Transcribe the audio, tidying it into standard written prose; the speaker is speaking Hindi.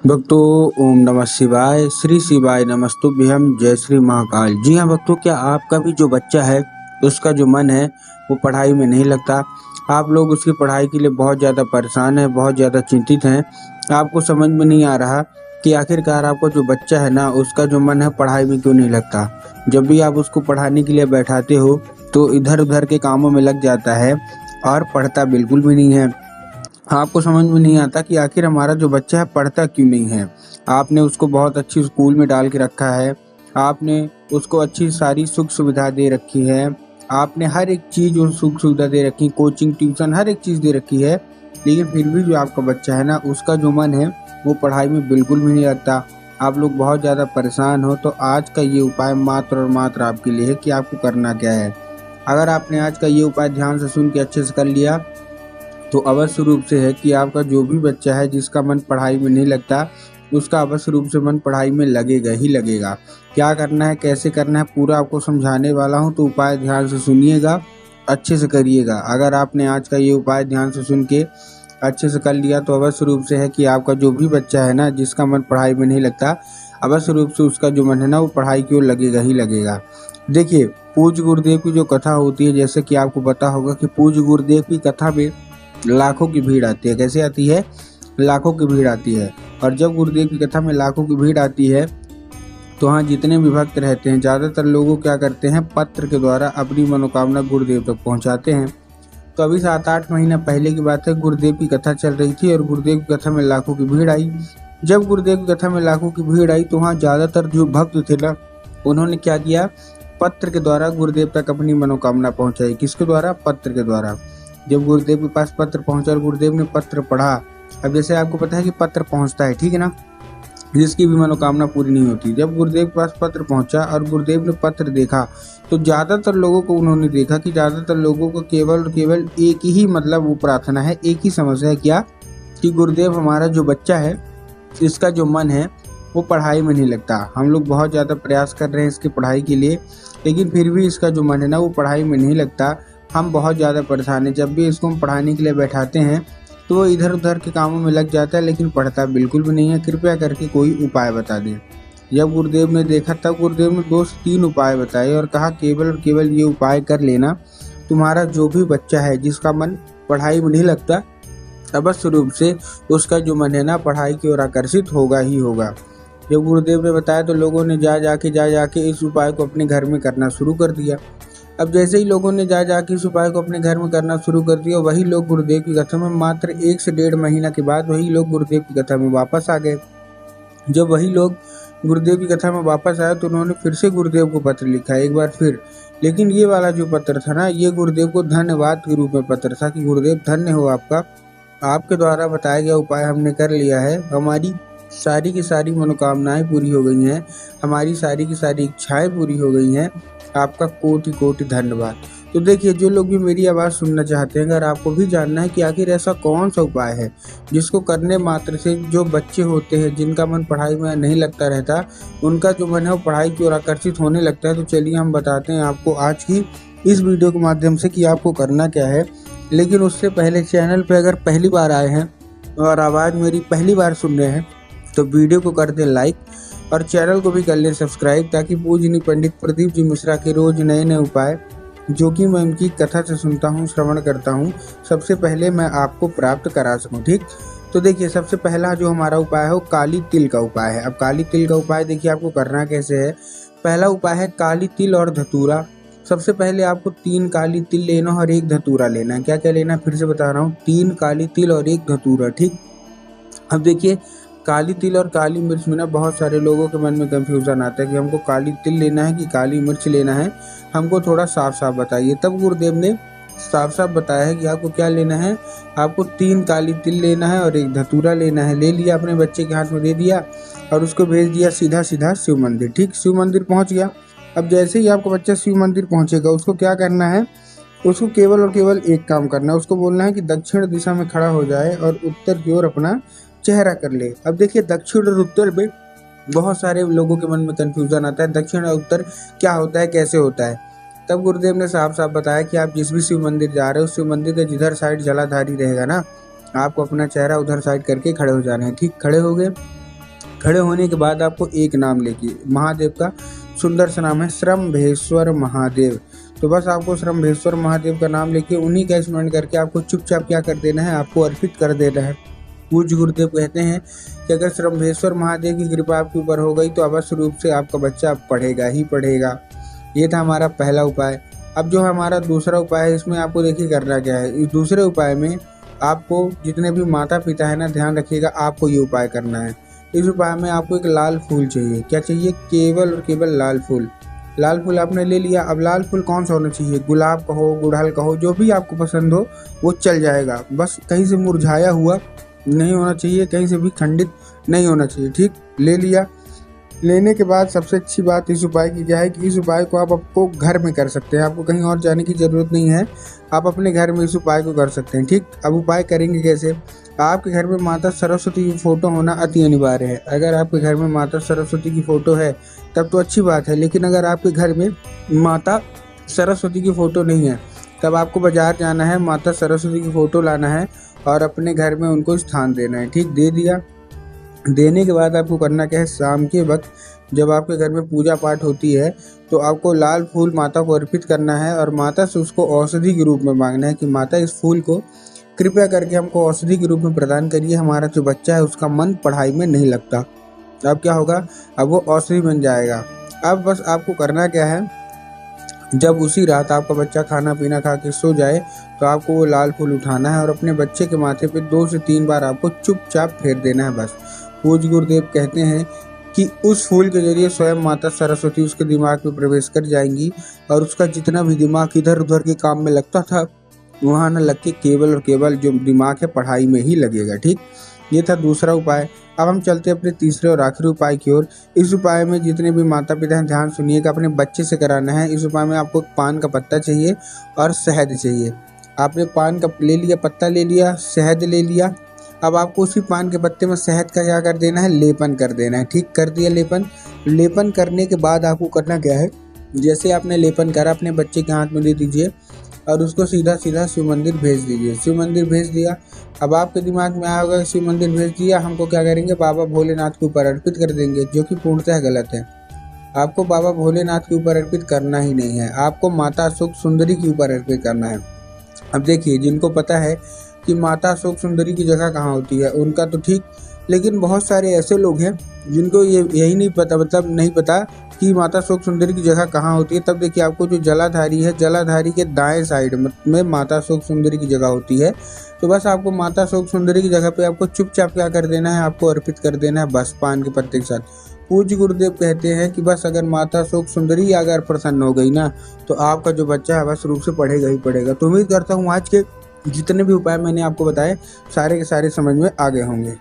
भक्तों, ओम नमः शिवाय, श्री शिवाय नमस्तुभ्यं, जय श्री महाकाल। जी हाँ भक्तों, क्या आपका भी जो बच्चा है उसका जो मन है वो पढ़ाई में नहीं लगता। आप लोग उसकी पढ़ाई के लिए बहुत ज़्यादा परेशान हैं, बहुत ज़्यादा चिंतित हैं। आपको समझ में नहीं आ रहा कि आखिरकार आपका जो बच्चा है ना उसका जो मन है पढ़ाई में क्यों नहीं लगता। जब भी आप उसको पढ़ाने के लिए बैठाते हो तो इधर उधर के कामों में लग जाता है और पढ़ता बिल्कुल भी नहीं है। आपको समझ में नहीं आता कि आखिर हमारा जो बच्चा है पढ़ता क्यों नहीं है। आपने उसको बहुत अच्छी स्कूल में डाल के रखा है, आपने उसको अच्छी सारी सुख सुविधा दे रखी है, आपने हर एक चीज़ और सुख सुविधा दे रखी, कोचिंग ट्यूशन हर एक चीज़ दे रखी है, लेकिन फिर भी जो आपका बच्चा है ना उसका जो मन है वो पढ़ाई में बिल्कुल भी नहीं लगता। आप लोग बहुत ज़्यादा परेशान हो, तो आज का ये उपाय मात्र और मात्र आपके लिए है कि आपको करना क्या है। अगर आपने आज का ये उपाय ध्यान से सुन के अच्छे से कर लिया तो अवश्य रूप से है कि आपका जो भी बच्चा है जिसका मन पढ़ाई में नहीं लगता उसका अवश्य रूप से मन पढ़ाई में लगेगा ही लगेगा। क्या करना है, कैसे करना है, पूरा आपको समझाने वाला हूँ, तो उपाय ध्यान से सुनिएगा, अच्छे से करिएगा। अगर आपने आज का ये उपाय ध्यान से सुन के अच्छे से कर लिया तो अवश्य रूप से है कि आपका जो भी बच्चा है ना जिसका मन पढ़ाई में नहीं लगता, अवश्य रूप से उसका जो मन है ना वो पढ़ाई की ओर लगेगा ही लगेगा। देखिए, पूज्य गुरुदेव की जो कथा होती है, जैसे कि आपको पता होगा कि पूज्य गुरुदेव की कथा में लाखों की भीड़ आती है। कैसे आती है? लाखों की भीड़ आती है। और जब गुरुदेव की कथा में लाखों की भीड़ आती है तो वहाँ जितने भी भक्त रहते हैं ज़्यादातर लोगों क्या करते हैं, पत्र के द्वारा अपनी मनोकामना गुरुदेव तक पहुँचाते हैं। तो अभी 7-8 महीना पहले की बात है, गुरुदेव की कथा चल रही थी और गुरुदेव की कथा में लाखों की भीड़ आई। जब गुरुदेव की कथा में लाखों की भीड़ आई तो वहाँ ज़्यादातर जो भक्त थे ना उन्होंने क्या किया, पत्र के द्वारा गुरुदेव तक अपनी मनोकामना पहुँचाई। किसके द्वारा? पत्र के द्वारा। जब गुरुदेव के पास पत्र पहुंचा और गुरुदेव ने पत्र पढ़ा, अब जैसे आपको पता है कि पत्र पहुंचता है, ठीक है ना, जिसकी भी मनोकामना पूरी नहीं होती। जब गुरुदेव के पास पत्र पहुंचा और गुरुदेव ने पत्र देखा तो ज़्यादातर लोगों को उन्होंने देखा कि ज़्यादातर लोगों को केवल और केवल एक ही मतलब वो प्रार्थना है, एक ही समस्या है, क्या कि गुरुदेव हमारा जो बच्चा है इसका जो मन है वो पढ़ाई में नहीं लगता। हम लोग बहुत ज़्यादा प्रयास कर रहे हैं इसकी पढ़ाई के लिए, लेकिन फिर भी इसका जो मन है ना वो पढ़ाई में नहीं लगता। हम बहुत ज़्यादा परेशान हैं। जब भी इसको हम पढ़ाने के लिए बैठाते हैं तो वो इधर उधर के कामों में लग जाता है, लेकिन पढ़ता बिल्कुल भी नहीं है। कृपया करके कोई उपाय बता दें। जब गुरुदेव ने देखा तब गुरुदेव ने 2 से 3 उपाय बताए और कहा केवल और केवल ये उपाय कर लेना, तुम्हारा जो भी बच्चा है जिसका मन पढ़ाई में नहीं लगता, अवश्य रूप से उसका जो मन है ना पढ़ाई की ओर आकर्षित होगा ही होगा। जब गुरुदेव ने बताया तो लोगों ने जा जाके इस उपाय को अपने घर में करना शुरू कर दिया। अब जैसे ही लोगों ने जा जाके इस उपाय को अपने घर में करना शुरू कर दिया, वही लोग गुरुदेव की कथा में मात्र 1 से 1.5 महीना के बाद वही लोग गुरुदेव की कथा में वापस आ गए। जब वही लोग गुरुदेव की कथा में वापस आए तो उन्होंने फिर से गुरुदेव को पत्र लिखा एक बार फिर, लेकिन ये वाला जो पत्र था ना ये गुरुदेव को धन्यवाद के रूप में पत्र था कि गुरुदेव धन्य हो आपका, आपके द्वारा बताया गया उपाय हमने कर लिया है, हमारी सारी की सारी मनोकामनाएं पूरी हो गई हैं, हमारी सारी की सारी इच्छाएं पूरी हो गई हैं, आपका कोटि कोटि धन्यवाद। तो देखिए, जो लोग भी मेरी आवाज़ सुनना चाहते हैं, अगर आपको भी जानना है कि आखिर ऐसा कौन सा उपाय है जिसको करने मात्र से जो बच्चे होते हैं जिनका मन पढ़ाई में नहीं लगता रहता, उनका जो मन है वो पढ़ाई की ओर आकर्षित होने लगता है, तो चलिए हम बताते हैं आपको आज की इस वीडियो के माध्यम से कि आपको करना क्या है। लेकिन उससे पहले चैनल पर अगर पहली बार आए हैं और आवाज़ मेरी पहली बार सुन रहे हैं तो वीडियो को कर दें लाइक और चैनल को भी कर लें सब्सक्राइब, ताकि पूजनीय पंडित प्रदीप जी मिश्रा के रोज नए नए उपाय जो कि मैं उनकी कथा से सुनता हूँ, श्रवण करता हूँ, सबसे पहले मैं आपको प्राप्त करा सकूँ। ठीक, तो देखिए, सबसे पहला जो हमारा उपाय है वो काली तिल का उपाय है। अब काली तिल का उपाय देखिए आपको करना कैसे है। पहला उपाय है काली तिल और धतूरा। सबसे पहले आपको 3 काली तिल लेना और 1 धतूरा लेना है। क्या क्या लेना है फिर से बता रहा हूँ, 3 काली तिल और 1 धतूरा। ठीक, अब देखिए, काली तिल और काली मिर्च में ना बहुत सारे लोगों के मन में कंफ्यूजन आता है कि हमको काली तिल लेना है कि काली मिर्च लेना है, हमको थोड़ा साफ साफ बताइए। तब गुरुदेव ने साफ साफ बताया है कि आपको क्या लेना है, आपको 3 काली तिल लेना है और 1 धतूरा लेना है। ले लिया, अपने बच्चे के हाथ में दे दिया और उसको भेज दिया सीधा सीधा शिव मंदिर। ठीक, शिव मंदिर पहुँच गया। अब जैसे ही आपका बच्चा शिव मंदिर पहुँचेगा उसको क्या करना है, उसको केवल और केवल एक काम करना है, उसको बोलना है कि दक्षिण दिशा में खड़ा हो जाए और उत्तर की ओर अपना चेहरा कर ले। अब देखिए, दक्षिण और उत्तर में बहुत सारे लोगों के मन में कंफ्यूजन आता है, दक्षिण और उत्तर क्या होता है, कैसे होता है। तब गुरुदेव ने साफ साफ बताया कि आप जिस भी शिव मंदिर जा रहे हो, शिव मंदिर के जिधर साइड जलाधारी रहेगा ना, आपको अपना चेहरा उधर साइड करके खड़े हो जाना है। ठीक, खड़े हो गए। खड़े होने के बाद आपको एक नाम लेके महादेव का सुंदर सा नाम है श्रम्भेश्वर महादेव। तो बस आपको श्रम्भेश्वर महादेव का नाम लेके उन्हीं का स्मरण करके आपको चुपचाप क्या कर देना है, आपको अर्पित कर देना है। पूज्य गुरुदेव कहते हैं कि अगर श्रम्भेश्वर महादेव की कृपा आपके ऊपर हो गई तो अवश्य रूप से आपका बच्चा पढ़ेगा ही पढ़ेगा। ये था हमारा पहला उपाय। अब जो हमारा दूसरा उपाय है, इसमें आपको देखिए करना क्या है। इस दूसरे उपाय में आपको जितने भी माता पिता है ना, ध्यान रखिएगा, आपको ये उपाय करना है। इस उपाय में आपको एक लाल फूल चाहिए। क्या चाहिए? केवल और केवल लाल फूल। लाल फूल आपने ले लिया। अब लाल फूल कौन सा होना चाहिए? गुलाब का हो, गुड़हल का हो, जो भी आपको पसंद हो वो चल जाएगा। बस कहीं से मुरझाया हुआ नहीं होना चाहिए, कहीं से भी खंडित नहीं होना चाहिए। ठीक, ले लिया। लेने के बाद सबसे अच्छी बात इस उपाय की क्या है कि इस उपाय को आप आपको घर में कर सकते हैं। आपको कहीं और जाने की ज़रूरत नहीं है, आप अपने घर में इस उपाय को कर सकते हैं। ठीक, अब उपाय करेंगे कैसे? आपके घर में माता सरस्वती की फ़ोटो होना अति अनिवार्य है। अगर आपके घर में माता सरस्वती की फ़ोटो है तब तो अच्छी बात है, लेकिन अगर आपके घर में माता सरस्वती की फ़ोटो नहीं है तब आपको बाज़ार जाना है, माता सरस्वती की फ़ोटो लाना है और अपने घर में उनको स्थान देना है। ठीक, दे दिया। देने के बाद आपको करना क्या है, शाम के वक्त जब आपके घर में पूजा पाठ होती है तो आपको लाल फूल माता को अर्पित करना है और माता से उसको औषधि के रूप में मांगना है कि माता इस फूल को कृपया करके हमको औषधि के रूप में प्रदान करिए। हमारा जो बच्चा है उसका मन पढ़ाई में नहीं लगता। अब क्या होगा? अब वो औषधि बन जाएगा। अब बस आपको करना क्या है, जब उसी रात आपका बच्चा खाना पीना खा के सो जाए तो आपको वो लाल फूल उठाना है और अपने बच्चे के माथे पे 2 से 3 बार आपको चुपचाप फेर देना है बस। पूज्य गुरुदेव कहते हैं कि उस फूल के जरिए स्वयं माता सरस्वती उसके दिमाग में प्रवेश कर जाएंगी और उसका जितना भी दिमाग इधर उधर के काम में लगता था वहाँ न लग के केवल और केवल जो दिमाग है पढ़ाई में ही लगेगा। ठीक, ये था दूसरा उपाय। अब हम चलते हैं अपने तीसरे और आखिरी उपाय की ओर। इस उपाय में जितने भी माता पिता हैं ध्यान सुनिएगा, अपने बच्चे से कराना है। इस उपाय में आपको पान का पत्ता चाहिए और शहद चाहिए। आपने पान का ले लिया, पत्ता ले लिया, शहद ले लिया। अब आपको उसी पान के पत्ते में शहद का क्या कर देना है, लेपन कर देना है। ठीक, कर दिया लेपन। लेपन करने के बाद आपको करना क्या है, जैसे आपने लेपन करा अपने बच्चे के हाथ में दे दीजिए और उसको सीधा सीधा शिव मंदिर भेज दीजिए। शिव मंदिर भेज दिया। अब आपके दिमाग में आया होगा शिव मंदिर भेज दिया, हमको क्या करेंगे, बाबा भोलेनाथ के ऊपर अर्पित कर देंगे, जो कि पूर्णतः गलत है। आपको बाबा भोलेनाथ के ऊपर अर्पित करना ही नहीं है, आपको माता अशोक सुंदरी के ऊपर अर्पित करना है। अब देखिए, जिनको पता है कि माता अशोक सुंदरी की जगह कहाँ होती है उनका तो ठीक, लेकिन बहुत सारे ऐसे लोग हैं जिनको यही नहीं पता, मतलब नहीं पता कि माता अशोक सुंदरी की जगह कहाँ होती है। तब देखिए, आपको जो जलाधारी है, जलाधारी के दाएं साइड में माता अशोक सुंदरी की जगह होती है। तो बस आपको माता अशोक सुंदरी की जगह पे आपको चुपचाप क्या कर देना है, आपको अर्पित कर देना है बस, पान के पत्ते के साथ। पूज्य गुरुदेव कहते हैं कि बस अगर माता अशोक सुंदरी अगर प्रसन्न हो गई ना तो आपका जो बच्चा है बस रूप से पढ़ेगा ही पढ़ेगा। तो उम्मीद करता हूँ आज के जितने भी उपाय मैंने आपको बताए सारे के सारे समझ में आ गए होंगे।